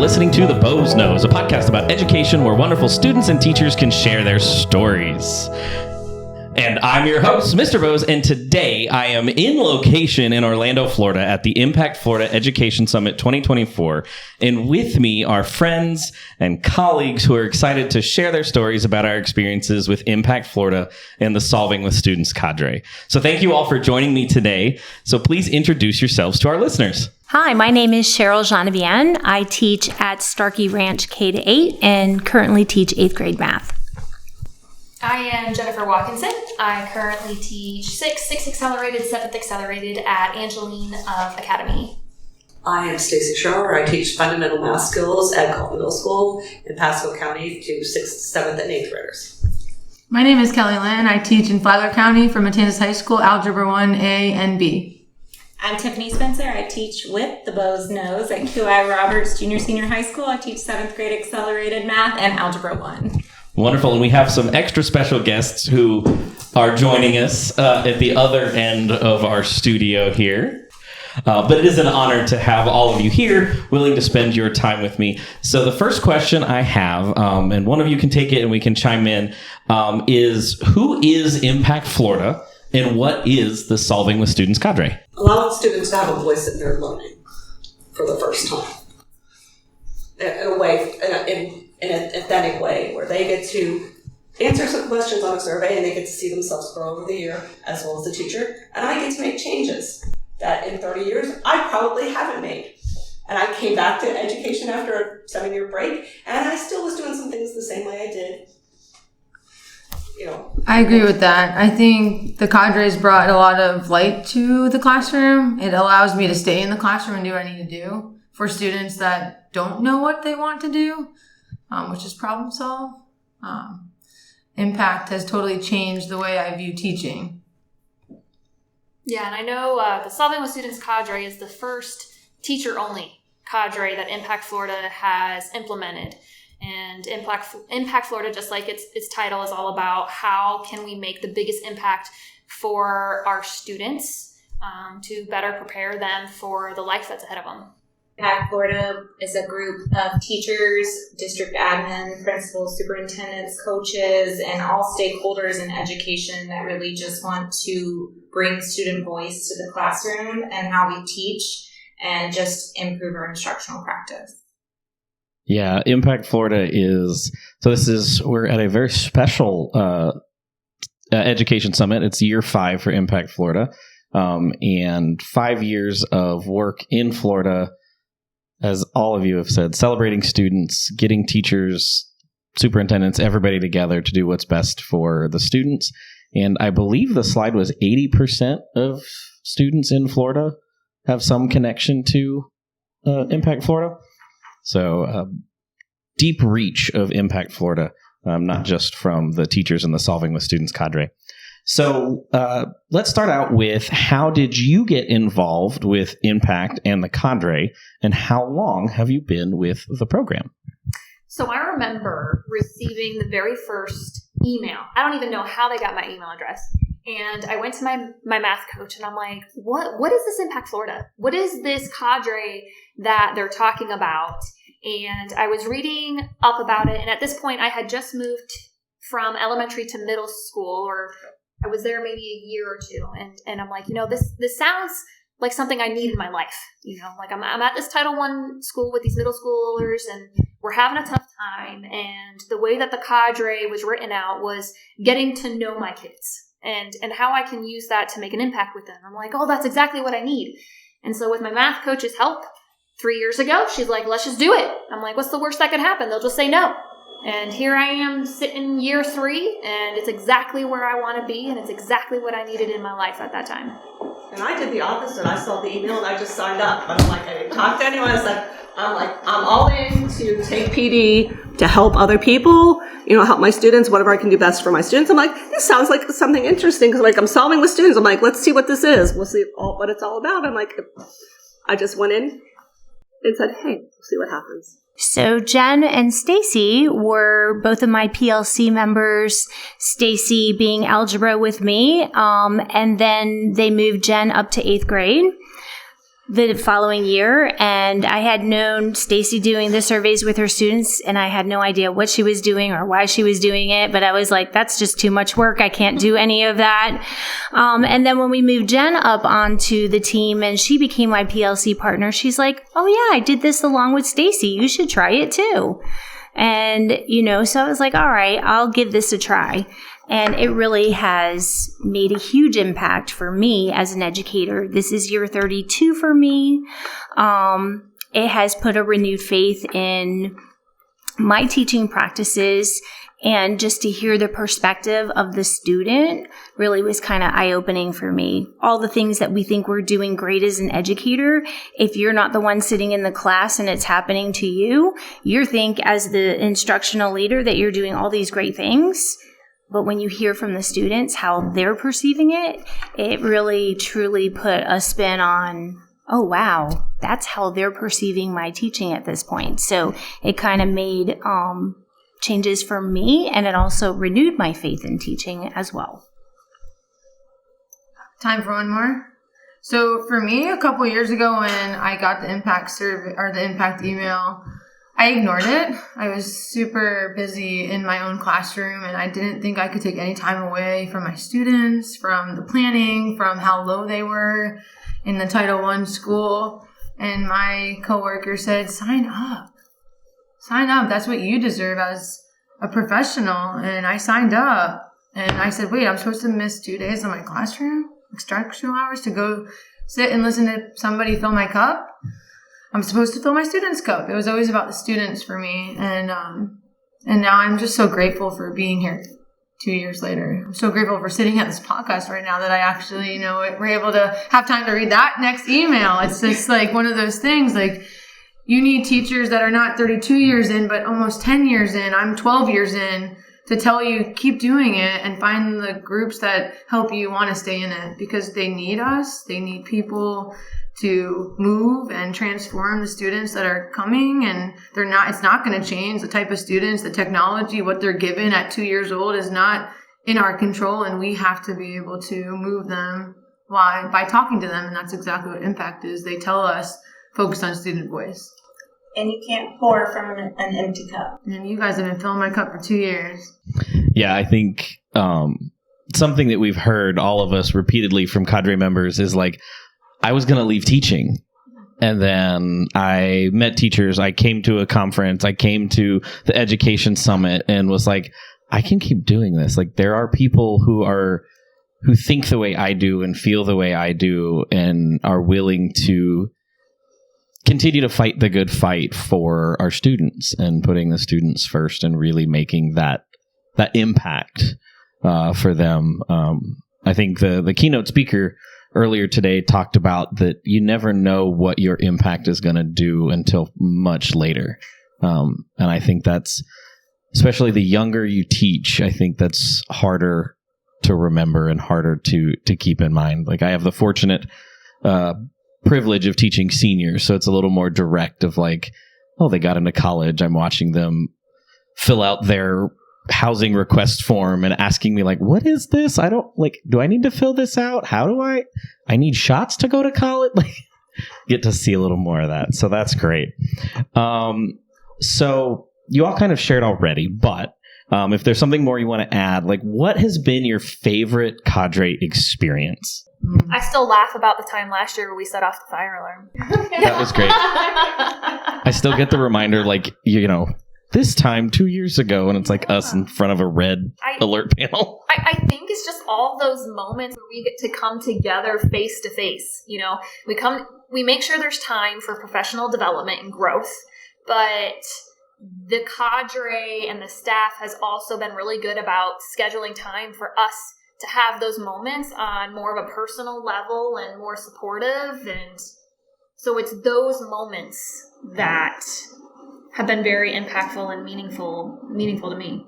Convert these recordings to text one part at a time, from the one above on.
listening to the Boze Knows, a podcast about education where wonderful students and teachers can share their stories. And I'm your host, Mr. Boze, and today I am in location in Orlando, Florida at the Impact Florida Education Summit 2024. And with me are friends and colleagues who are excited to share their stories about our experiences with Impact Florida and the Solving with Students Cadre. So thank you all for joining me today. So please introduce yourselves to our listeners. Hi, my name is Cheryl Genevieve. I teach at Starkey Ranch K-8 and currently teach 8th grade math. I am Jennifer Watkinson. I currently teach 6th Accelerated, 7th Accelerated at Angeline Academy. I am Stacy Schauer. I teach fundamental math skills at Colton Middle School in Pasco County to 6th, 7th, and 8th graders. My name is Kelly Lynn. I teach in Flagler County for Matanzas High School, Algebra 1, A, and B. I'm Tiffany Spencer. I teach with the Boze Knows at QI Roberts Junior Senior High School. I teach 7th grade Accelerated Math and Algebra 1. Wonderful. And we have some extra special guests who are joining us at the other end of our studio here. But it is an honor to have all of you here willing to spend your time with me. So the first question I have, and one of you can take it and we can chime in, is who is Impact Florida and what is the Solving with Students Cadre? Allowing students to have a voice in their learning for the first time. In a way, in an authentic way, where they get to answer some questions on a survey and they get to see themselves grow over the year, as well as the teacher. And I get to make changes that in 30 years I probably haven't made. And I came back to education after a 7-year break, and I still was doing some things the same way I did. I agree with that. I think the cadres brought a lot of light to the classroom. It allows me to stay in the classroom and do what I need to do for students that don't know what they want to do, which is problem solve. Impact has totally changed the way I view teaching. Yeah, and I know the Solving with Students Cadre is the first teacher-only cadre that Impact Florida has implemented. And Impact Florida, just like its title, is all about how can we make the biggest impact for our students to better prepare them for the life that's ahead of them. Impact Florida is a group of teachers, district admin, principals, superintendents, coaches, and all stakeholders in education that really just want to bring student voice to the classroom and how we teach and just improve our instructional practice. Yeah, Impact Florida we're at a very special education summit. It's year 5 for Impact Florida, and 5 years of work in Florida, as all of you have said, celebrating students, getting teachers, superintendents, everybody together to do what's best for the students. And I believe the slide was 80% of students in Florida have some connection to Impact Florida. So deep reach of Impact Florida, not just from the teachers and the Solving with Students cadre. So let's start out with, how did you get involved with Impact and the cadre, and how long have you been with the program? So I remember receiving the very first email. I don't even know how they got my email address. And I went to my math coach and I'm like, what is this Impact Florida? What is this cadre that they're talking about? And I was reading up about it. And at this point I had just moved from elementary to middle school, or I was there maybe a year or two. And I'm like, this sounds like something I need in my life. Like I'm at this Title I school with these middle schoolers and we're having a tough time. And the way that the cadre was written out was getting to know my kids. And how I can use that to make an impact with them. I'm like, oh, that's exactly what I need. And so with my math coach's help, 3 years ago, she's like, let's just do it. I'm like, what's the worst that could happen? They'll just say no. And here I am sitting year 3, and it's exactly where I want to be, and it's exactly what I needed in my life at that time. And I did the opposite. I saw the email and I just signed up. I'm like, I didn't talk to anyone. I'm all in to take PD, to help other people, help my students, whatever I can do best for my students. I'm like, this sounds like something interesting, because I'm solving with students. I'm like, let's see what this is. We'll see what it's all about. I'm like, I just went in and said, hey, we'll see what happens. So Jen and Stacy were both of my PLC members, Stacy being algebra with me, and then they moved Jen up to 8th grade. the following year, and I had known Stacy doing the surveys with her students, and I had no idea what she was doing or why she was doing it, but I was like, that's just too much work. I can't do any of that. And then when we moved Jen up onto the team and she became my PLC partner, she's like, oh yeah, I did this along with Stacy. You should try it too. And, so I was like, all right, I'll give this a try. And it really has made a huge impact for me as an educator. This is year 32 for me. It has put a renewed faith in my teaching practices, and just to hear the perspective of the student really was kind of eye-opening for me. All the things that we think we're doing great as an educator, if you're not the one sitting in the class and it's happening to you, you think as the instructional leader that you're doing all these great things. But when you hear from the students how they're perceiving it, it really truly put a spin on, oh, wow, that's how they're perceiving my teaching at this point. So it kind of made changes for me, and it also renewed my faith in teaching as well. Time for one more. So for me, a couple years ago when I got the impact survey or the impact email, I ignored it. I was super busy in my own classroom, and I didn't think I could take any time away from my students, from the planning, from how low they were in the Title I school. And my coworker said, sign up. Sign up. That's what you deserve as a professional. And I signed up. And I said, wait, I'm supposed to miss 2 days of my classroom? Instructional hours to go sit and listen to somebody fill my cup? I'm supposed to fill my students' cup. It was always about the students for me. And now I'm just so grateful for being here 2 years later. I'm so grateful for sitting at this podcast right now that I actually, we're able to have time to read that next email. It's just like one of those things, like you need teachers that are not 32 years in, but almost 10 years in. I'm 12 years in to tell you, keep doing it and find the groups that help you want to stay in it, because they need us. They need people to move and transform the students that are coming, and it's not going to change the type of students, the technology, what they're given at 2 years old is not in our control, and we have to be able to move them by talking to them. And that's exactly what impact is. They tell us, focus on student voice. And you can't pour from an empty cup. And you guys have been filling my cup for 2 years. Yeah, I think something that we've heard, all of us, repeatedly from cadre members is like, I was going to leave teaching. And then I met teachers. I came to a conference. I came to the education summit and was like, I can keep doing this. Like, there are people who think the way I do and feel the way I do and are willing to continue to fight the good fight for our students and putting the students first and really making that impact for them. I think the keynote speaker earlier today talked about that you never know what your impact is going to do until much later. And I think that's, especially the younger you teach, I think that's harder to remember and harder to keep in mind. Like, I have the fortunate privilege of teaching seniors, so it's a little more direct of like, oh, they got into college. I'm watching them fill out their housing request form and asking me like, what is this? Do I need to fill this out? How do I need shots to go to college? Like, get to see a little more of that. So that's great. So you all kind of shared already, but if there's something more you want to add, like, what has been your favorite cadre experience? I still laugh about the time last year where we set off the fire alarm. That was great. I still get the reminder, like, this time 2 years ago, and it's like us in front of a red alert panel. I think it's just all those moments where we get to come together face to face. We make sure there's time for professional development and growth, but the cadre and the staff has also been really good about scheduling time for us to have those moments on more of a personal level and more supportive. And so it's those moments that have been very impactful and meaningful to me.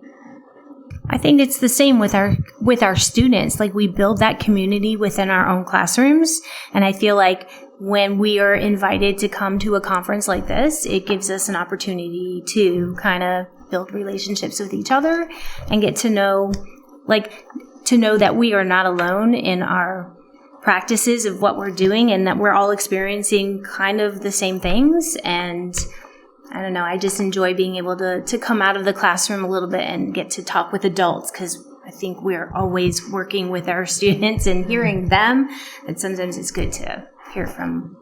I think it's the same with our students. Like, we build that community within our own classrooms. And I feel like when we are invited to come to a conference like this, it gives us an opportunity to kind of build relationships with each other and get to know that we are not alone in our practices of what we're doing and that we're all experiencing kind of the same things. And I don't know, I just enjoy being able to come out of the classroom a little bit and get to talk with adults, because I think we're always working with our students and hearing them. And sometimes it's good to hear from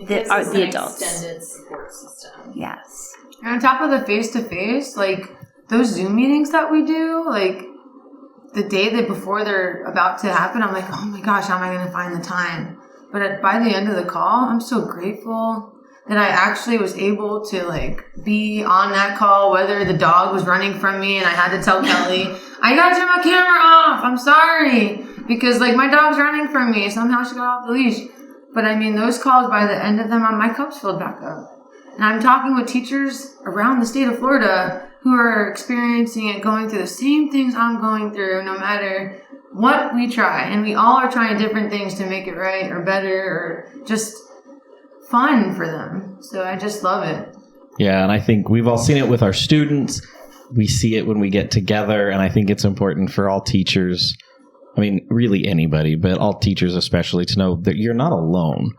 the adults. Extended support system. Yes. And on top of the face-to-face, like those Zoom meetings that we do, like the day that before they're about to happen, I'm like, oh my gosh, how am I going to find the time? But by the end of the call, I'm so grateful that I actually was able to like be on that call, whether the dog was running from me and I had to tell Kelly, I gotta turn my camera off, I'm sorry, because like my dog's running from me. Somehow she got off the leash. But I mean, those calls, by the end of them, my cup's filled back up. And I'm talking with teachers around the state of Florida who are experiencing it, going through the same things I'm going through, no matter what we try. And we all are trying different things to make it right or better or just fun for them. So I just love it. Yeah, and I think we've all seen it with our students. We see it when we get together, and I think it's important for all teachers, I mean, really anybody, but all teachers especially, to know that you're not alone.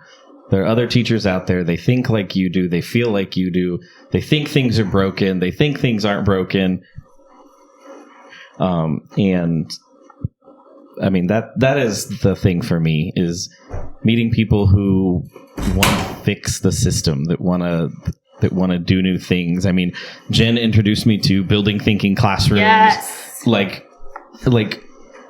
There are other teachers out there. They think like you do. They feel like you do. They think things are broken. They think things aren't broken. And I mean, that is the thing for me, is meeting people who want to fix the system, that want to do new things. I mean, Jen introduced me to building thinking classrooms. Yes. Like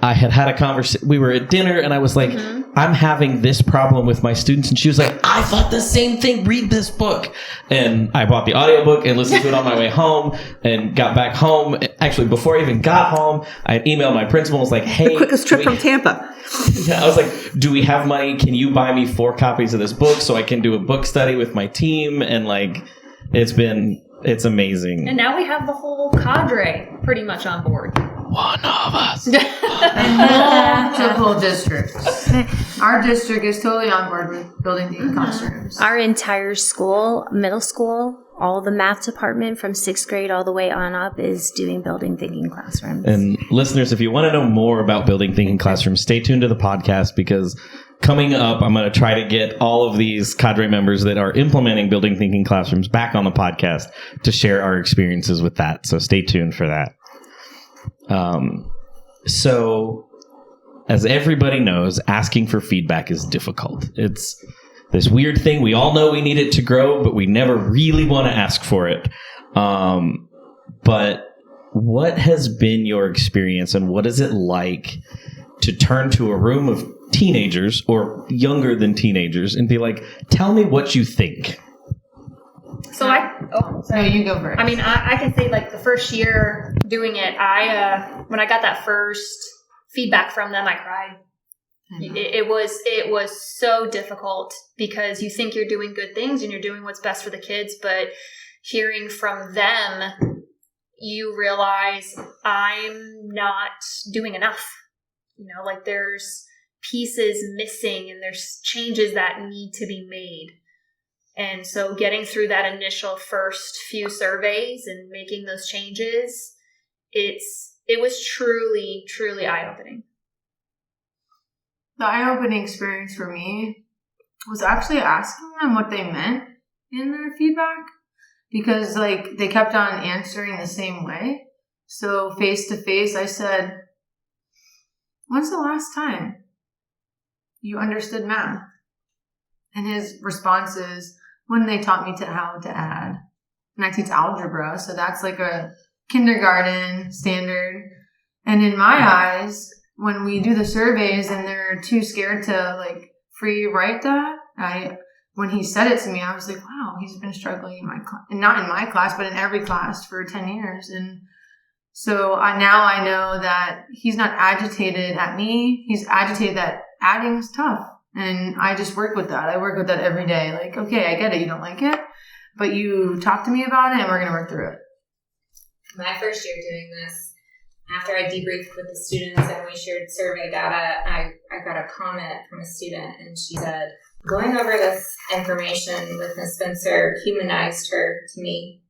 I had a conversation. We were at dinner and I was like, I'm having this problem with my students. And she was like, I thought the same thing. Read this book. And I bought the audiobook and listened to it on my way home and got back home. Actually, before I even got home, I had emailed my principal and was like, hey. The quickest trip from Tampa. Yeah, I was like, do we have money? Can you buy me 4 copies of this book so I can do a book study with my team? And like, it's amazing. And now we have the whole cadre pretty much on board. One of us. Multiple districts. Our district is totally on board with building the classrooms. Our entire school, middle school, all the math department from 6th grade all the way on up is doing building thinking classrooms. And listeners, if you want to know more about building thinking classrooms, stay tuned to the podcast, because coming up, I'm going to try to get all of these cadre members that are implementing building thinking classrooms back on the podcast to share our experiences with that. So stay tuned for that. So as everybody knows, asking for feedback is difficult. It's this weird thing. We all know we need it to grow, but we never really want to ask for it. But what has been your experience, and what is it like to turn to a room of teenagers or younger than teenagers and be like, tell me what you think? So No, you go first. I mean, I can say like the first year doing it, when I got that first feedback from them, I cried. It was so difficult, because you think you're doing good things and you're doing what's best for the kids, but hearing from them, you realize I'm not doing enough. You know, like there's pieces missing and there's changes that need to be made. And so getting through that initial first few surveys and making those changes, it was truly, truly eye-opening. The eye-opening experience for me was actually asking them what they meant in their feedback, because like they kept on answering the same way. So face to face, I said, when's the last time you understood math? And his response is, when they taught me how to add. And I teach algebra, so that's like a kindergarten standard. And in my eyes, when we do the surveys and they're too scared to like free write that, when he said it to me, I was like, wow, he's been struggling in my class, and not in my class, but in every class for 10 years. And so now I know that he's not agitated at me. He's agitated that adding is tough. And I just work with that. I work with that every day. Like, okay, I get it. You don't like it, but you talk to me about it and we're going to work through it. My first year doing this, after I debriefed with the students and we shared survey data, I got a comment from a student, and she said, going over this information with Ms. Spencer humanized her to me.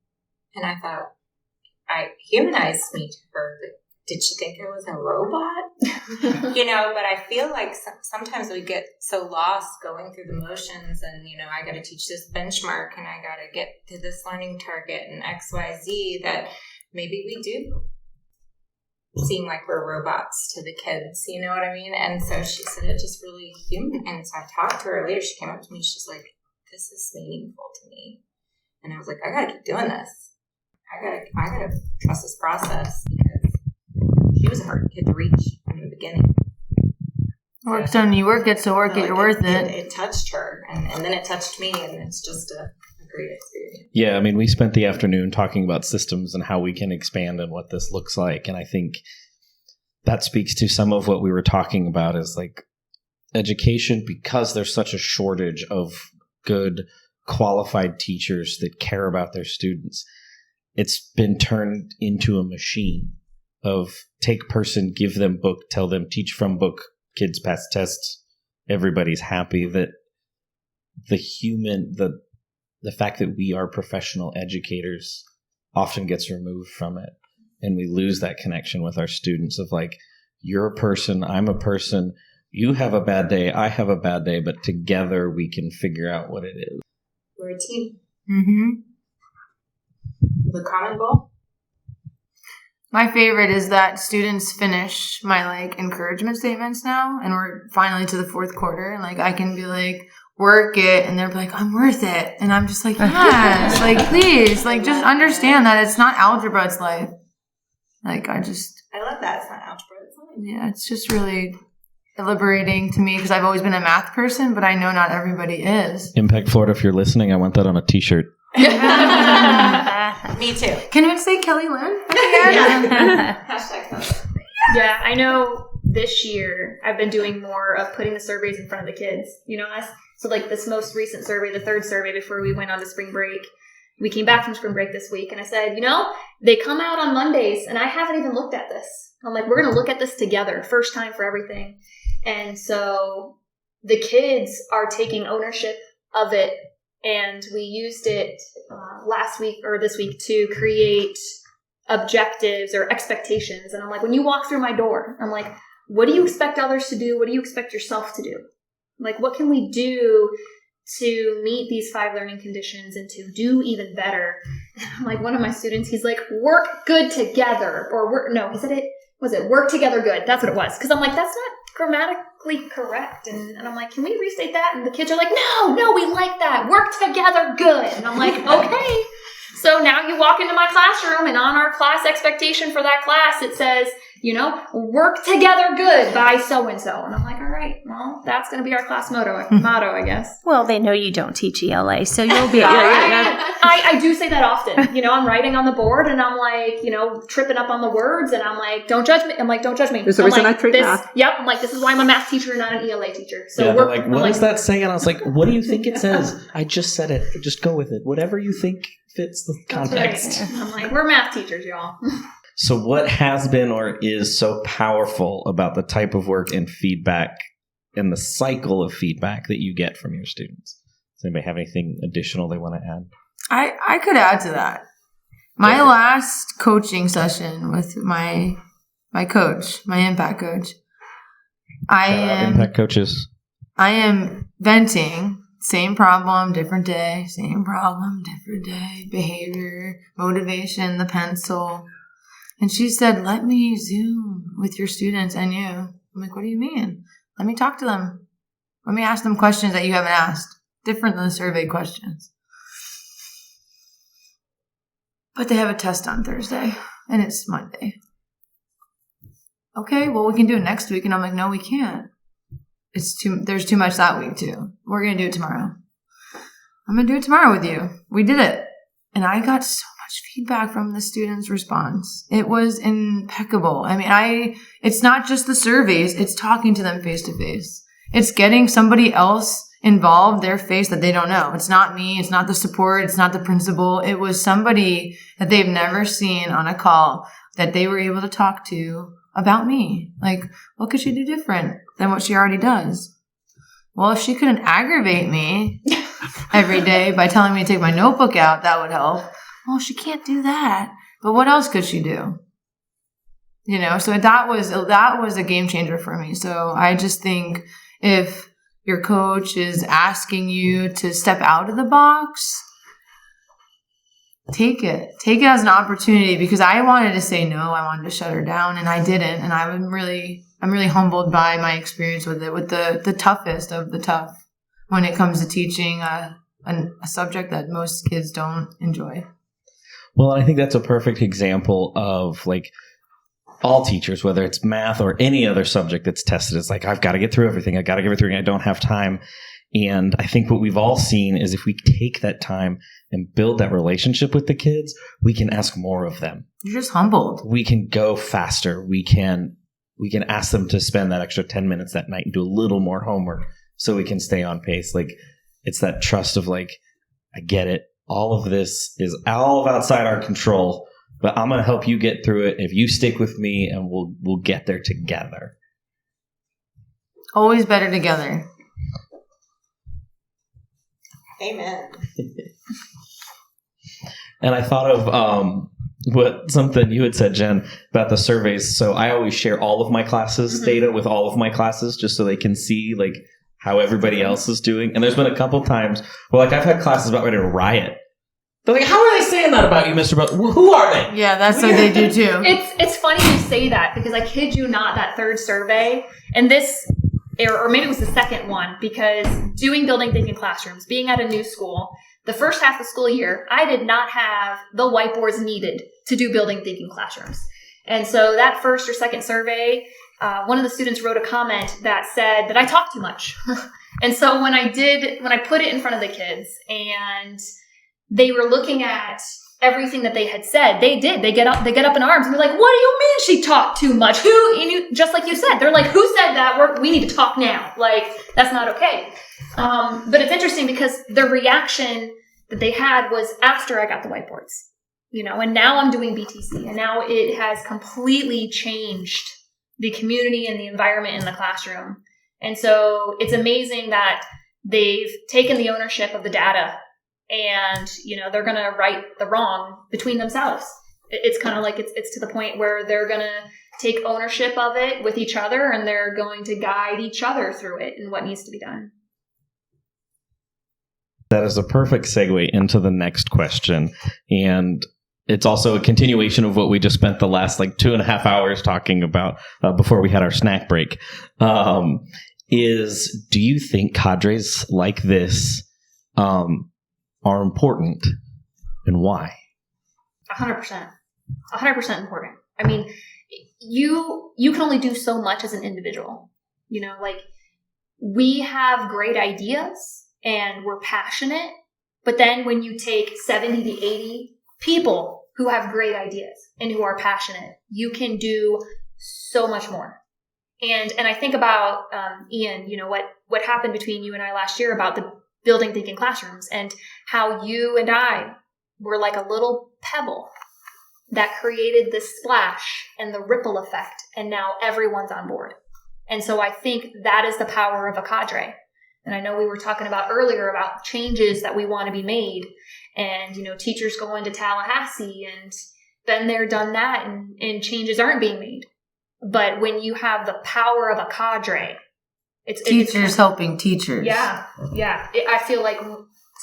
And I thought, I humanized me to her. did she think I was a robot? But I feel like sometimes we get so lost going through the motions and, I got to teach this benchmark and I got to get to this learning target and X, Y, Z that maybe we do seem like we're robots to the kids, you know what I mean? And so she said it's just really human. And so I talked to her later. She came up to me. She's like, this is meaningful to me. And I was like, I got to keep doing this. I gotta trust this process because she was a hard kid to reach from the beginning. Work done, you work it, so work it, you're worth it. It touched her, and then it touched me, and it's just a great experience. Yeah, I mean, we spent the afternoon talking about systems and how we can expand and what this looks like. And I think that speaks to some of what we were talking about is like education, because there's such a shortage of good, qualified teachers that care about their students. It's been turned into a machine of take person, give them book, tell them teach from book, kids pass tests, everybody's happy. That the fact that we are professional educators often gets removed from it. And we lose that connection with our students of like, you're a person, I'm a person, you have a bad day, I have a bad day, but together we can figure out what it is. We're a team. Mm-hmm. The common goal. My favorite is that students finish my encouragement statements now, and we're finally to the fourth quarter, and I can be like, work it, and they're like, I'm worth it, and I'm just like, yes, please, just understand that it's not algebra, it's life. I love that. It's not algebra, it's life. Yeah, it's just really liberating to me because I've always been a math person, but I know not everybody is. Impact Florida, if you're listening, I want that on a t-shirt. Me too. Can it say Kelly Lynn? Yeah, I know this year I've been doing more of putting the surveys in front of the kids. So this most recent survey, the third survey before we went on to spring break, we came back from spring break this week, and I said, they come out on Mondays, and I haven't even looked at this. I'm like, we're going to look at this together, first time for everything. And so the kids are taking ownership of it. And we used it last week or this week to create objectives or expectations. And I'm like, when you walk through my door, I'm like, what do you expect others to do? What do you expect yourself to do? What can we do to meet these 5 learning conditions and to do even better? And I'm like, one of my students, he's like, work good together. Work together good. That's what it was. Because I'm like, that's not grammatically correct. And I'm like, can we restate that? And the kids are like, no, we like that. Work together good. And I'm like, okay. So now you walk into my classroom, and on our class expectation for that class, it says, work together good by so-and-so. And I'm like, all right, well, that's going to be our class motto, I guess. Well, they know you don't teach ELA, so you'll be... I do say that often. I'm writing on the board, and I'm like, tripping up on the words, and I'm like, don't judge me. I'm like, don't judge me. There's a reason I treat math. Yep. I'm like, this is why I'm a math teacher and not an ELA teacher. So yeah, they're like, what does that say? And I was like, what do you think it says? I just said it. Just go with it. Whatever you think fits the context. Right. I'm like, we're math teachers, y'all. So what has been or is so powerful about the type of work and feedback and the cycle of feedback that you get from your students? Does anybody have anything additional they want to add? I could add to that. My last coaching session with my coach, my impact coach, impact coaches. I am venting. Same problem, different day. Same problem, different day. Behavior, motivation, the pencil. And she said, let me Zoom with your students and you. I'm like, what do you mean? Let me talk to them. Let me ask them questions that you haven't asked. Different than the survey questions. But they have a test on Thursday, and it's Monday. Okay, well, we can do it next week. And I'm like, no, we can't. There's too much that week, too. We're going to do it tomorrow. I'm going to do it tomorrow with you. We did it. And I got so much feedback from the students' response. It was impeccable. I mean, it's not just the surveys. It's talking to them face to face. It's getting somebody else involved, their face that they don't know. It's not me. It's not the support. It's not the principal. It was somebody that they've never seen on a call that they were able to talk to about me. Like, what could she do different than what she already does? Well, if she couldn't aggravate me every day by telling me to take my notebook out, that would help. Well, she can't do that. But what else could she do? You know, so that was a game changer for me. So I just think if your coach is asking you to step out of the box, take it as an opportunity, because I wanted to say no. I wanted to shut her down, and I didn't. And I'm really humbled by my experience with it, with the toughest of the tough when it comes to teaching a subject that most kids don't enjoy. Well, I think that's a perfect example of like all teachers, whether it's math or any other subject that's tested. It's like, I've got to get through everything. I don't have time. And I think what we've all seen is if we take that time and build that relationship with the kids, we can ask more of them. You're just humbled. We can go faster. We can ask them to spend that extra 10 minutes that night and do a little more homework so we can stay on pace. Like, it's that trust of like, I get it. All of this is all outside our control, but I'm going to help you get through it if you stick with me, and we'll get there together. Always better together. Amen. And I thought of something you had said, Jen, about the surveys. So I always share all of my classes' data with all of my classes, just so they can see like how everybody else is doing. And there's been a couple times where like I've had classes about ready to riot. They're like, how are they saying that about you, Mr. Bell? Who are they? Yeah, that's what they do too. It's funny you say that, because I kid you not, that third survey, and this, or maybe it was the second one, because doing building thinking classrooms, being at a new school, the first half of the school year, I did not have the whiteboards needed to do building thinking classrooms. And so that first or second survey, one of the students wrote a comment that said that I talk too much. And so when I put it in front of the kids and they were looking at everything that they had said, they get up in arms and they're like, what do you mean she talked too much? Just like you said, they're like, who said that? We need to talk now. Like, that's not okay. But it's interesting because the reaction that they had was after I got the whiteboards, you know, and now I'm doing BTC, and now it has completely changed the community and the environment in the classroom. And so it's amazing that they've taken the ownership of the data, and, you know, they're going to right the wrong between themselves. It's kind of like it's to the point where they're going to take ownership of it with each other, and they're going to guide each other through it and what needs to be done. That is a perfect segue into the next question. And it's also a continuation of what we just spent the last like 2.5 hours talking about before we had our snack break. Is, do you think cadres like this are important, and why? 100%. 100% important. I mean, you can only do so much as an individual. You know, like, we have great ideas and we're passionate, but then when you take 70 to 80 people who have great ideas and who are passionate, you can do so much more. And I think about, Ian, you know, what happened between you and I last year about the building thinking classrooms, and how you and I were like a little pebble that created this splash and the ripple effect, and now everyone's on board. And so I think that is the power of a cadre. And I know we were talking about earlier about changes that we want to be made, and, you know, teachers going to Tallahassee and been there, done that, and changes aren't being made. But when you have the power of a cadre, it's teachers helping teachers. Yeah. I feel like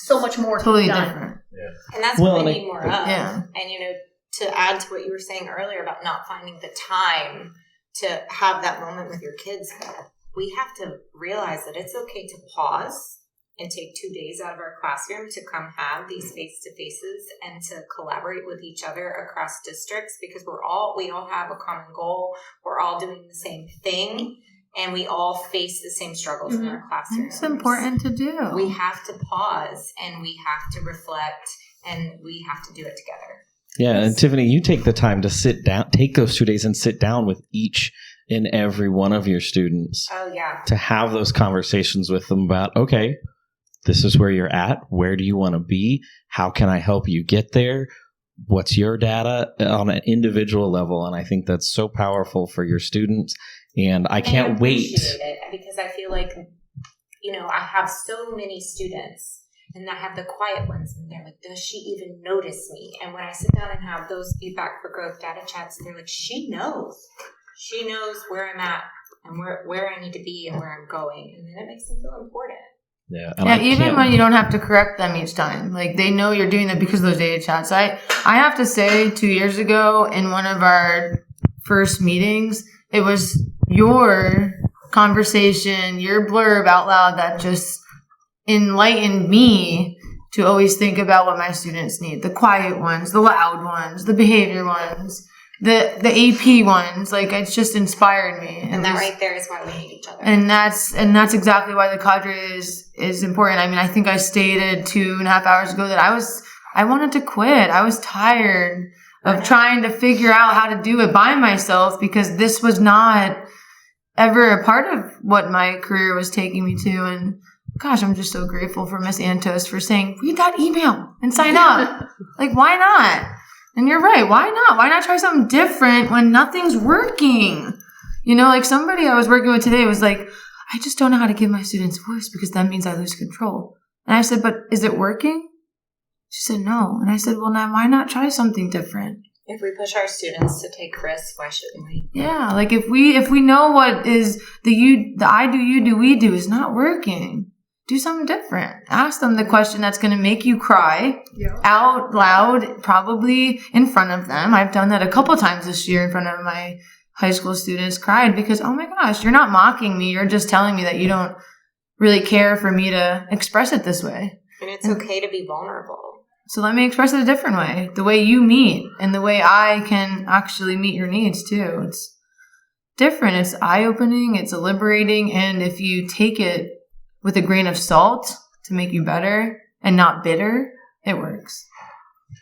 so much more totally done. different. Yeah. And that's what we need more of. Yeah. And, you know, to add to what you were saying earlier about not finding the time to have that moment with your kids, we have to realize that it's okay to pause and take 2 days out of our classroom to come have these face-to-faces and to collaborate with each other across districts, because we all have a common goal. We're all doing the same thing, and we all face the same struggles in our classrooms. It's important to do. We have to pause, and we have to reflect, and we have to do it together. Yeah, and Tiffany, you take the time to sit down, take those 2 days and sit down with each and every one of your students. Oh, yeah. To have those conversations with them about, okay, this is where you're at. Where do you want to be? How can I help you get there? What's your data on an individual level? And I think that's so powerful for your students. And I can't wait. It because I feel like, you know, I have so many students, And I have the quiet ones, and they're like, does she even notice me? And when I sit down and have those feedback for growth data chats, they're like, she knows where I'm at and where I need to be and where I'm going. And then it makes them feel important. Yeah, even when you don't have to correct them each time. Like, they know you're doing that because of those data chats. I have to say, 2 years ago in one of our first meetings, it was your conversation, your blurb out loud that just enlightened me to always think about what my students need. The quiet ones, the loud ones, the behavior ones, the AP ones. Like, it's just inspired me. And that right there is why we need each other. And that's exactly why the cadre is important. I mean, I think I stated 2.5 hours ago that I wanted to quit. I was tired of trying to figure out how to do it by myself, because this was not ever a part of what my career was taking me to. And gosh, I'm just so grateful for Miss Antos for saying, read that email and sign up. Like, why not? And you're right. Why not? Why not try something different when nothing's working? You know, like somebody I was working with today was like, I just don't know how to give my students voice because that means I lose control. And I said, but is it working? She said, no. And I said, well, now why not try something different? If we push our students to take risks, why shouldn't we? Yeah, like if we know what is the I do, you do, we do is not working, do something different. Ask them the question that's going to make you cry out loud, probably in front of them. I've done that a couple times this year in front of my high school students, cried because, oh my gosh, you're not mocking me. You're just telling me that you don't really care for me to express it this way. And it's okay to be vulnerable. So let me express it a different way, the way you meet and the way I can actually meet your needs too. It's different. It's eye-opening. It's liberating. And if you take it with a grain of salt to make you better and not bitter, it works.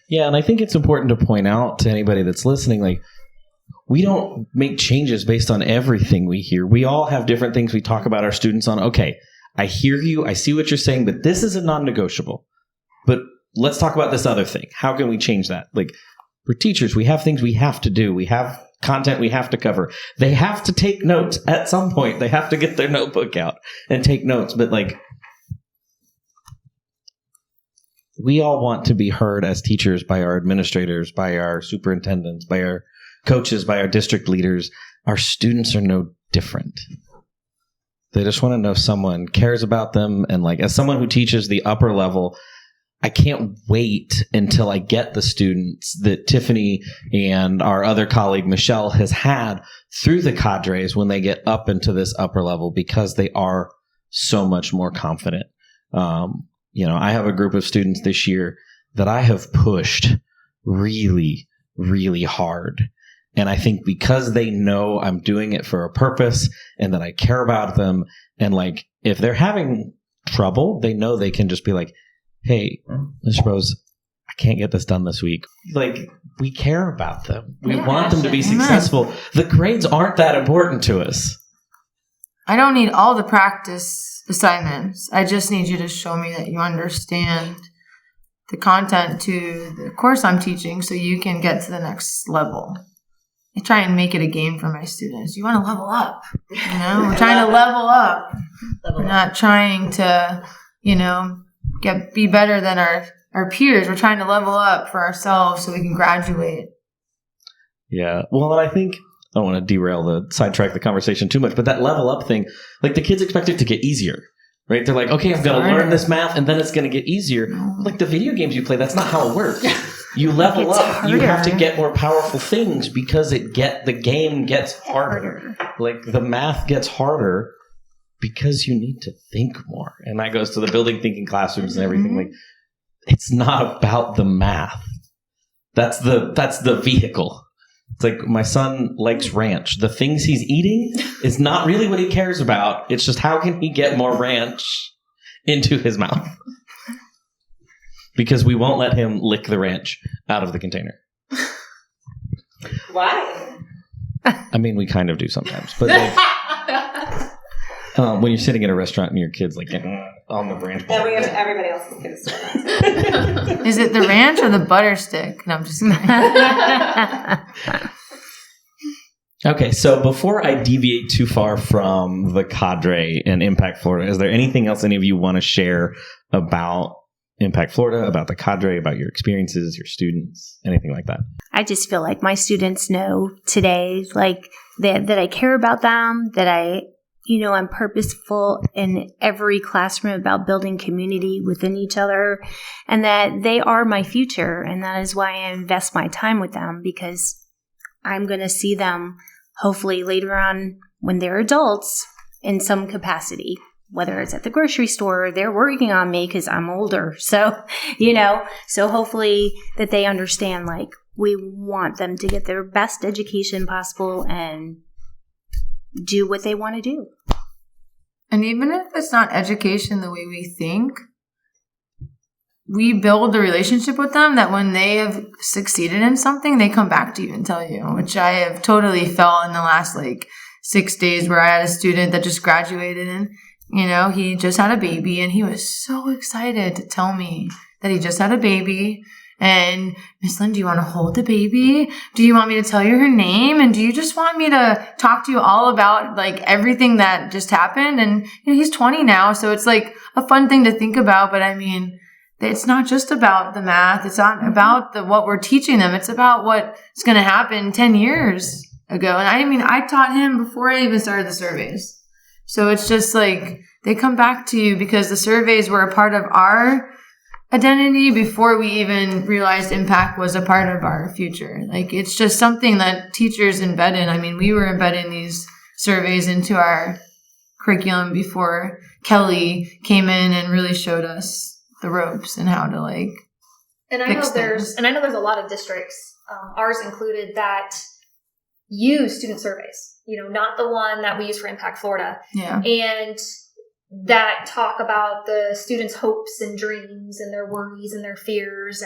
Yeah, and I think it's important to point out to anybody that's listening, like, we don't make changes based on everything we hear. We all have different things we talk about our students on. Okay, I hear you. I see what you're saying, but this is a non-negotiable. But let's talk about this other thing. How can we change that? Like, we're teachers. We have things we have to do. We have content we have to cover. They have to take notes at some point. They have to get their notebook out and take notes. But, like, we all want to be heard as teachers by our administrators, by our superintendents, by our coaches, by our district leaders. Our students are no different. They just want to know someone cares about them. And, like, as someone who teaches the upper level, I can't wait until I get the students that Tiffany and our other colleague Michelle has had through the cadres when they get up into this upper level, because they are so much more confident. You know, I have a group of students this year that I have pushed really, really hard. And I think because they know I'm doing it for a purpose and that I care about them, and, like, if they're having trouble, they know they can just be like, hey, Mr. Boze, I can't get this done this week. Like, we care about them. We want them to be successful. The grades aren't that important to us. I don't need all the practice assignments. I just need you to show me that you understand the content to the course I'm teaching so you can get to the next level. I try and make it a game for my students. You want to level up. You know, we're trying to level up. We're not trying to, you know, be better than our peers. We're trying to level up for ourselves so we can graduate. Yeah. Well, and I think I don't want to sidetrack the conversation too much, but that level up thing, like, the kids expect it to get easier, right? They're like, okay, I'm going to learn this math and then it's going to get easier. Like the video games you play, that's not how it works. You level up, harder. You have to get more powerful things because the game gets harder. Like, the math gets harder because you need to think more. And that goes to the building thinking classrooms and everything. Like, it's not about the math. That's the vehicle. It's like, my son likes ranch. The things he's eating is not really what he cares about. It's just how can he get more ranch into his mouth? Because we won't let him lick the ranch out of the container. Why? I mean, we kind of do sometimes. But, like, when you're sitting in a restaurant and your kid's like on the ranch ball. Everybody else is going to start. Is it the ranch or the butter stick? No, I'm just kidding. Okay, so before I deviate too far from the cadre and Impact Florida, is there anything else any of you want to share about Impact Florida, about the cadre, about your experiences, your students, anything like that? I just feel like my students know today, like that I care about them, that I'm purposeful in every classroom about building community within each other, and that they are my future. And that is why I invest my time with them, because I'm going to see them hopefully later on when they're adults in some capacity, whether it's at the grocery store or they're working on me because I'm older. So, so hopefully that they understand, like, we want them to get their best education possible and do what they want to do. And even if it's not education the way we think, we build a relationship with them that when they have succeeded in something, they come back to you and tell you, which I have totally felt in the last 6 days, where I had a student that just graduated and, he just had a baby, and he was so excited to tell me that he just had a baby. And Miss Lynn, do you want to hold the baby? Do you want me to tell you her name? And do you just want me to talk to you all about everything that just happened? And he's 20 now, so it's a fun thing to think about. But I mean, it's not just about the math. It's not about what we're teaching them. It's about what's going to happen 10 years ago. And I taught him before I even started the surveys. So it's just they come back to you because the surveys were a part of our identity before we even realized impact was a part of our future. It's just something that teachers embed in. I mean, we were embedding these surveys into our curriculum before Kelly came in and really showed us the ropes and how to And I know there's a lot of districts, ours included, that use student surveys. Not the one that we use for Impact Florida. Yeah. And that talk about the students' hopes and dreams and their worries and their fears.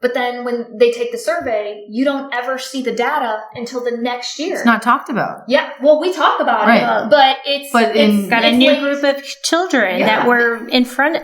But then when they take the survey, you don't ever see the data until the next year. It's not talked about. Yeah. Well, we talk about it, but it's got a new group of children that were in front of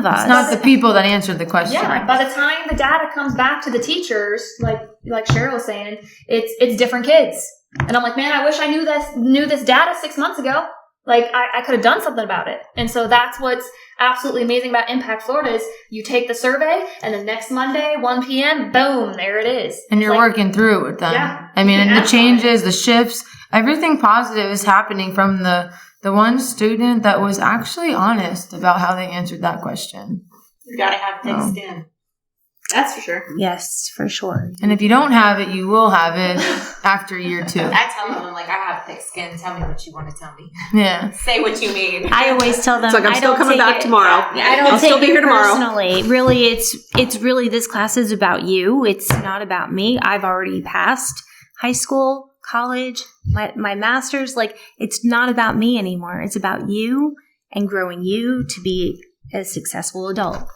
us. It's not the people that answered the question. Yeah. By the time the data comes back to the teachers, like Cheryl was saying, it's different kids. And I'm like, man, I wish I knew this data 6 months ago. I could have done something about it. And so that's what's absolutely amazing about Impact Florida is you take the survey and the next Monday, 1 p.m., boom, there it is. And you're working through it with them. Yeah. I mean, and the changes, the shifts, everything positive is happening from the one student that was actually honest about how they answered that question. You gotta have thick skin. That's for sure. Yes, for sure. And if you don't have it, you will have it after year 2. I tell them, I have thick skin. Tell me what you want to tell me. Yeah. Say what you mean. I always tell them, I'm still coming back tomorrow. I don't I'll take still be it here tomorrow. personally. Really, it's really, this class is about you. It's not about me. I've already passed high school, college, my master's. It's not about me anymore. It's about you and growing you to be a successful adult.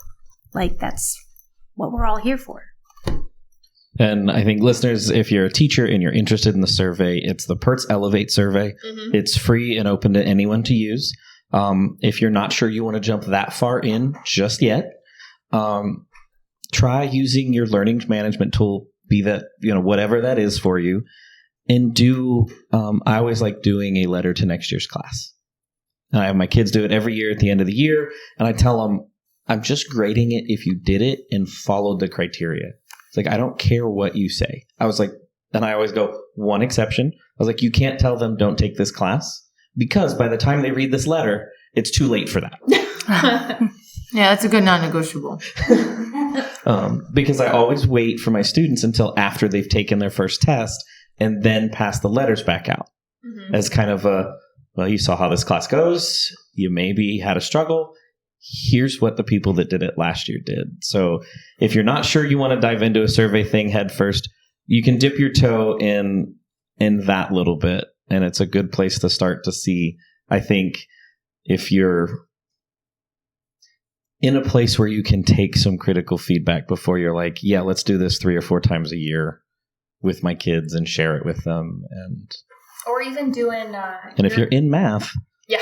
That's what we're all here for. And I think listeners, if you're a teacher and you're interested in the survey, it's the PERTS Elevate survey. Mm-hmm. It's free and open to anyone to use. If you're not sure you want to jump that far in just yet, try using your learning management tool, be that, whatever that is for you, and do, I always like doing a letter to next year's class. And I have my kids do it every year at the end of the year. And I tell them, I'm just grading it if you did it and followed the criteria. It's I don't care what you say. I was and I always go, one exception. I was you can't tell them don't take this class because by the time they read this letter, it's too late for that. Yeah, that's a good non-negotiable. Because I always wait for my students until after they've taken their first test and then pass the letters back out as kind of you saw how this class goes. You maybe had a struggle. Here's what the people that did it last year did. So if you're not sure you want to dive into a survey thing head first, you can dip your toe in that little bit. And it's a good place to start to see, I think, if you're in a place where you can take some critical feedback before you're yeah, let's do this 3 or 4 times a year with my kids and share it with them. Or even doing... and if you're in math... Yeah.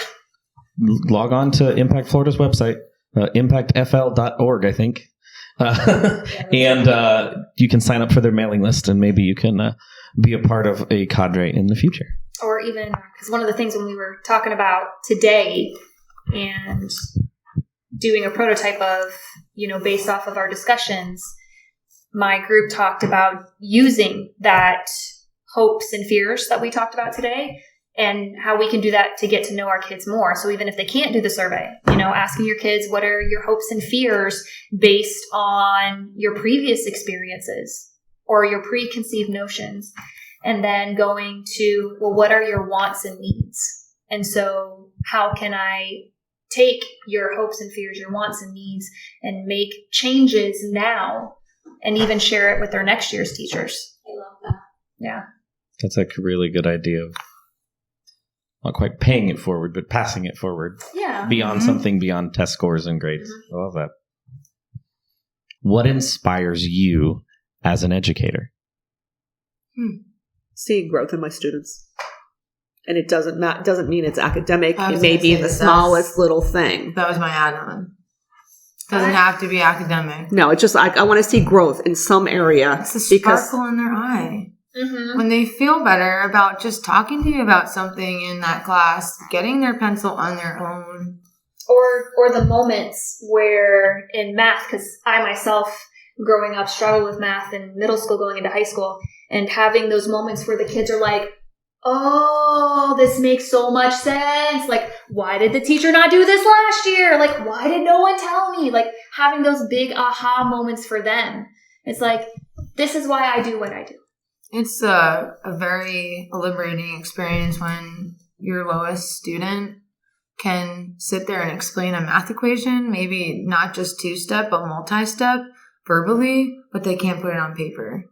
Log on to Impact Florida's website, impactfl.org, I think. And you can sign up for their mailing list and maybe you can be a part of a cadre in the future. Or even, because one of the things when we were talking about today and doing a prototype of, based off of our discussions, my group talked about using that hopes and fears that we talked about today and how we can do that to get to know our kids more. So even if they can't do the survey, asking your kids, what are your hopes and fears based on your previous experiences or your preconceived notions? And then going to, well, what are your wants and needs? And so how can I take your hopes and fears, your wants and needs, and make changes now and even share it with their next year's teachers? I love that. Yeah. That's a really good idea of not quite paying it forward, but passing it forward. Yeah. Beyond something beyond test scores and grades. I love that. What inspires you as an educator? Seeing growth in my students. And it doesn't mean it's academic. I It may was be gonna the say, smallest little thing. That was my add-on. Doesn't have to be academic. No, it's just I want to see growth in some area. It's the sparkle in their eye. Mm-hmm. When they feel better about just talking to you about something in that class, getting their pencil on their own. Or the moments where in math, because I myself, growing up, struggled with math in middle school going into high school, and having those moments where the kids are like, oh, this makes so much sense. Like, why did the teacher not do this last year? Like, why did no one tell me? Like, having those big aha moments for them. It's like, this is why I do what I do. It's a very liberating experience when your lowest student can sit there and explain a math equation, maybe not just two-step, but multi-step verbally, but they can't put it on paper.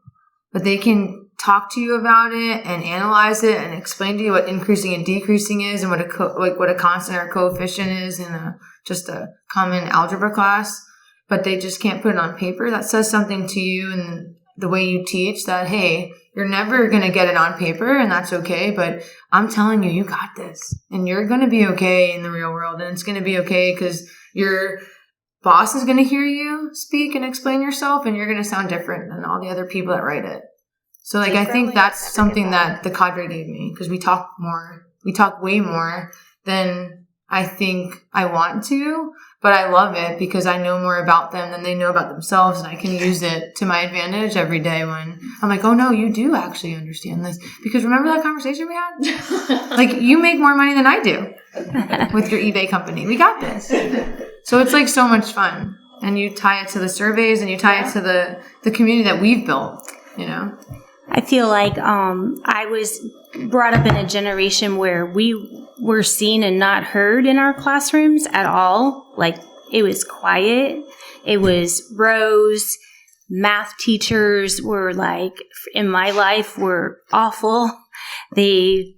But they can talk to you about it and analyze it and explain to you what increasing and decreasing is and what a constant or coefficient is in just a common algebra class. But they just can't put it on paper. That says something to you and the way you teach that, hey, you're never going to get it on paper and that's okay. But I'm telling you, you got this and you're going to be okay in the real world. And it's going to be okay because your boss is going to hear you speak and explain yourself and you're going to sound different than all the other people that write it. So I think that's something that the cadre gave me because we talk way more than I think I want to, but I love it because I know more about them than they know about themselves and I can use it to my advantage every day when I'm like, oh no, you do actually understand this. Because remember that conversation we had? Like, you make more money than I do with your eBay company. We got this. So it's like so much fun. And you tie it to the surveys and you tie it to the community that we've built, I feel like I was brought up in a generation where we were seen and not heard in our classrooms at all. Like, it was quiet. It was rows. Math teachers were like, in my life, were awful. They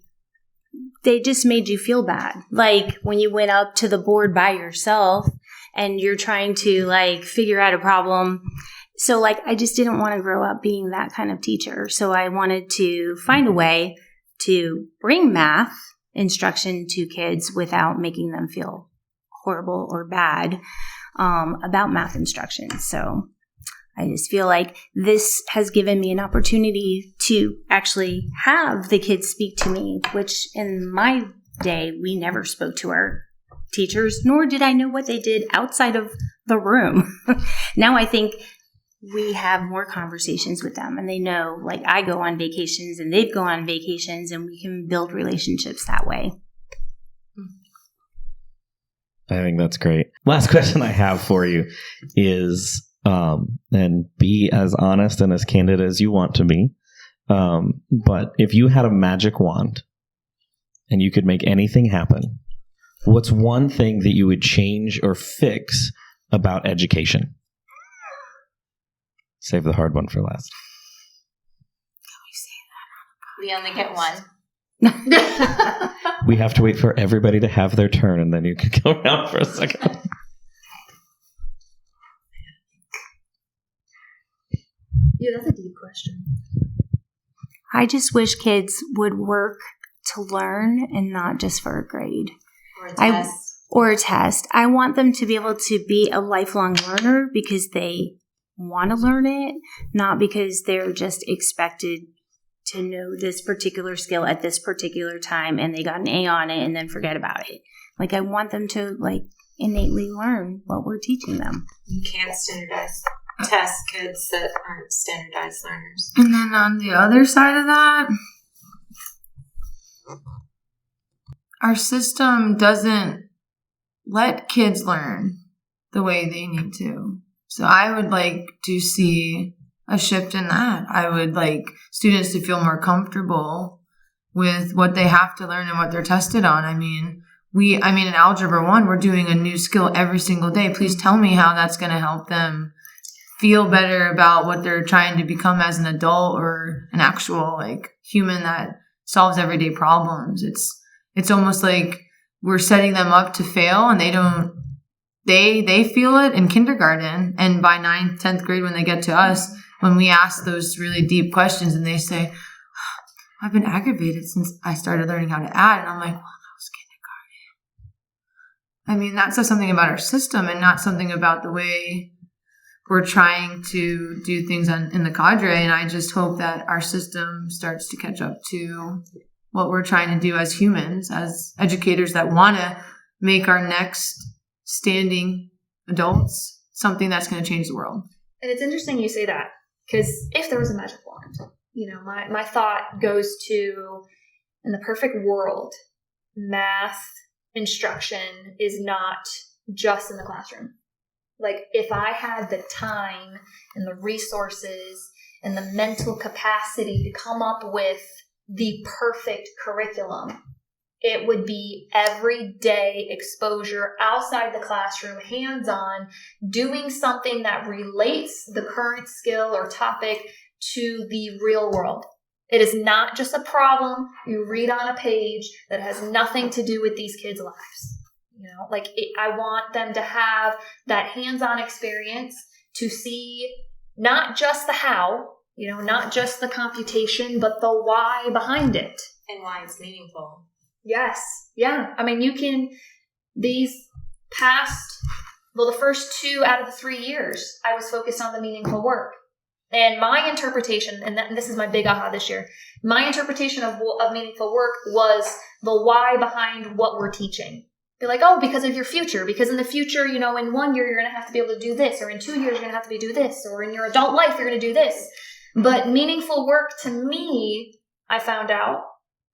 just made you feel bad. Like, when you went up to the board by yourself and you're trying to, like, figure out a problem. So, like, I just didn't want to grow up being that kind of teacher. So I wanted to find a way to bring math instruction to kids without making them feel horrible or bad about math instruction. So I just feel like this has given me an opportunity to actually have the kids speak to me, which in my day, we never spoke to our teachers, nor did I know what they did outside of the room. Now I think we have more conversations with them and they know, like, I go on vacations and they go on vacations and we can build relationships that way. I think that's great. Last question I have for you is, and be as honest and as candid as you want to be. But if you had a magic wand and you could make anything happen, what's one thing that you would change or fix about education? Save the hard one for last. We only get one. We have to wait for everybody to have their turn, and then you can go around for a second. Yeah, that's a deep question. I just wish kids would work to learn and not just for a grade. Or a test. I want them to be able to be a lifelong learner because they want to learn it, not because they're just expected to know this particular skill at this particular time and they got an A on it and then forget about it. Like, I want them to, like, innately learn what we're teaching them. You can't standardize test kids that aren't standardized learners. And then on the other side of that, our system doesn't let kids learn the way they need to. So I would like to see a shift in that. I would like students to feel more comfortable with what they have to learn and what they're tested on. I mean, in Algebra 1, we're doing a new skill every single day. Please tell me how that's going to help them feel better about what they're trying to become as an adult or an actual like human that solves everyday problems. It's almost like we're setting them up to fail, and they feel it in kindergarten, and by 9th, 10th grade when they get to us, when we ask those really deep questions and they say, I've been aggravated since I started learning how to add, and I'm like, well, that was kindergarten. I mean, that says something about our system and not something about the way we're trying to do things in the cadre, and I just hope that our system starts to catch up to what we're trying to do as humans, as educators that want to make our next standing adults something that's going to change the world. And it's interesting you say that, because if there was a magic wand, my thought goes to, in the perfect world, math instruction is not just in the classroom. Like, if I had the time and the resources and the mental capacity to come up with the perfect curriculum, it would be everyday exposure outside the classroom, hands-on, doing something that relates the current skill or topic to the real world. It is not just a problem you read on a page that has nothing to do with these kids' lives. I want them to have that hands-on experience to see not just the how, not just the computation, but the why behind it. And why it's meaningful. Yes. Yeah. I mean, the first 2 out of the 3 years, I was focused on the meaningful work. And my interpretation, and this is my big aha this year, my interpretation of meaningful work was the why behind what we're teaching. Be like, oh, because of your future, because in the future, in 1 year, you're going to have to be able to do this, or in 2 years, you're going to have to do this, or in your adult life, you're going to do this. But meaningful work to me, I found out,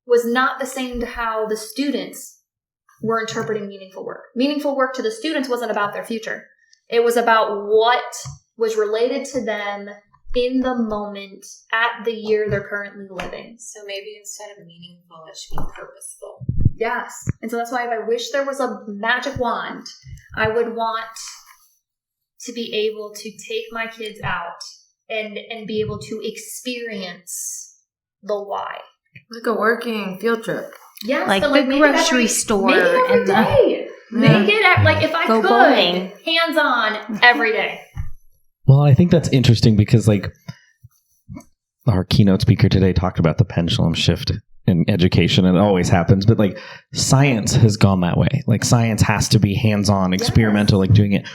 was not the same to how the students were interpreting meaningful work. Meaningful work to the students wasn't about their future. It was about what was related to them in the moment at the year they're currently living. So maybe instead of meaningful, it should be purposeful. Yes. And so that's why if I wish there was a magic wand, I would want to be able to take my kids out and be able to experience the why. Like a working field trip. Yes. Like so the grocery store. Maybe every day. Make it, if I Go could, bowling. hands-on every day. Well, I think that's interesting because, our keynote speaker today talked about the pendulum shift in education, and it always happens, but, science has gone that way. Science has to be hands-on, experimental, doing it.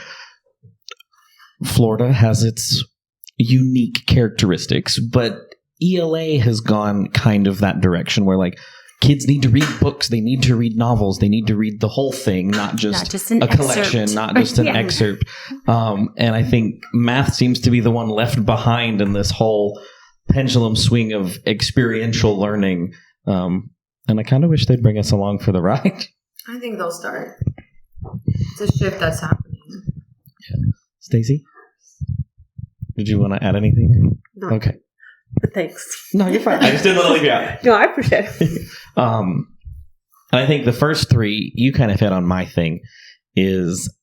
Florida has its unique characteristics, but ELA has gone kind of that direction where, kids need to read books, they need to read novels, they need to read the whole thing, not just an a collection, excerpt. not just an excerpt. And I think math seems to be the one left behind in this whole pendulum swing of experiential learning. And I kind of wish they'd bring us along for the ride. I think they'll start. It's a shift that's happening. Yeah. Stacey, did you want to add anything? No. Okay. But thanks. No, you're fine. I just didn't want to leave you out. No, I appreciate it. I think the first 3, you kind of hit on my thing, is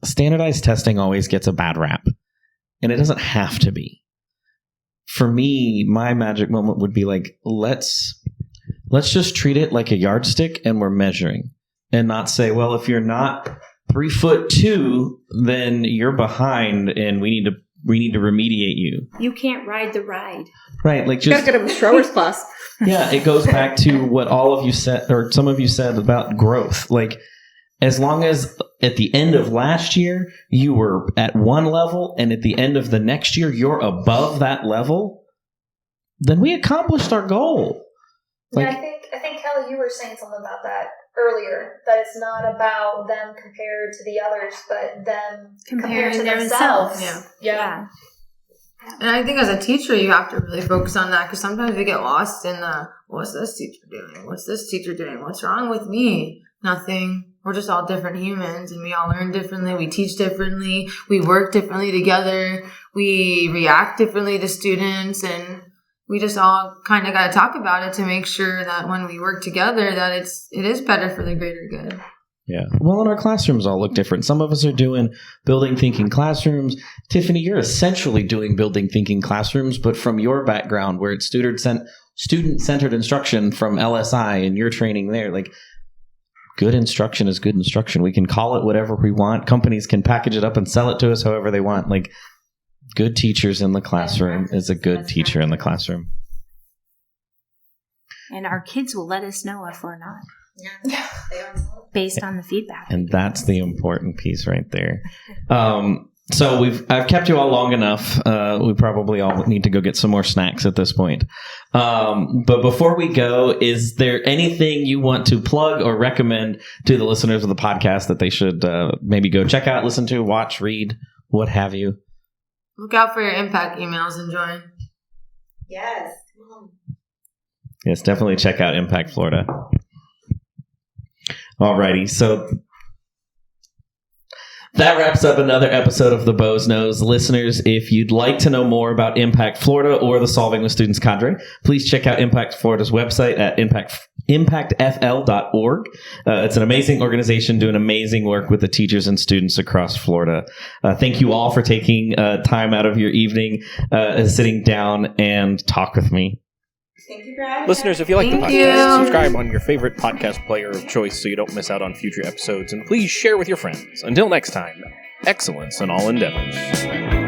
standardized testing always gets a bad rap. And it doesn't have to be. For me, my magic moment would be let's just treat it like a yardstick and we're measuring. And not say, well, if you're not 3'2", then you're behind and we need to remediate you. You can't ride the ride. Right. Gotta get him a Schroer's class. Yeah, it goes back to what all of you said, or some of you said about growth. As long as at the end of last year, you were at one level, and at the end of the next year, you're above that level, then we accomplished our goal. Yeah, I think Kelly, you were saying something about that earlier, that it's not about them compared to the others, but them compared to Comparing themselves. themselves. Yeah. And I think as a teacher, you have to really focus on that because sometimes we get lost in the, what's this teacher doing? What's this teacher doing? What's wrong with me? Nothing. We're just all different humans and we all learn differently. We teach differently. We work differently together. We react differently to students, and we just all kind of got to talk about it to make sure that when we work together that it is better for the greater good. Yeah. Well, and our classrooms all look different. Some of us are doing building thinking classrooms. Tiffany, you're essentially doing building thinking classrooms, but from your background where it's student-centered instruction from LSI and your training there, like good instruction is good instruction. We can call it whatever we want. Companies can package it up and sell it to us however they want. Like good teachers in the classroom is a good teacher in the classroom. And our kids will let us know if we're not, Yeah. They don't tell us. based on the feedback. And that's the important piece right there. So I've kept you all long enough. We probably all need to go get some more snacks at this point. But before we go, is there anything you want to plug or recommend to the listeners of the podcast that they should maybe go check out, listen to, watch, read, what have you? Look out for your impact emails and join. Yes. Come on. Yes, definitely check out Impact Florida. Alrighty, so that wraps up another episode of the Boze Knows. Listeners, if you'd like to know more about Impact Florida or the Solving with Students Cadre, please check out Impact Florida's website at impactfl.org. It's an amazing organization doing amazing work with the teachers and students across Florida. Thank you all for taking time out of your evening, sitting down and talk with me. Thank you, Brad. Listeners, if you like the Thank podcast, you. subscribe on your favorite podcast player of choice so you don't miss out on future episodes, and please share with your friends. Until next time, excellence in all endeavors.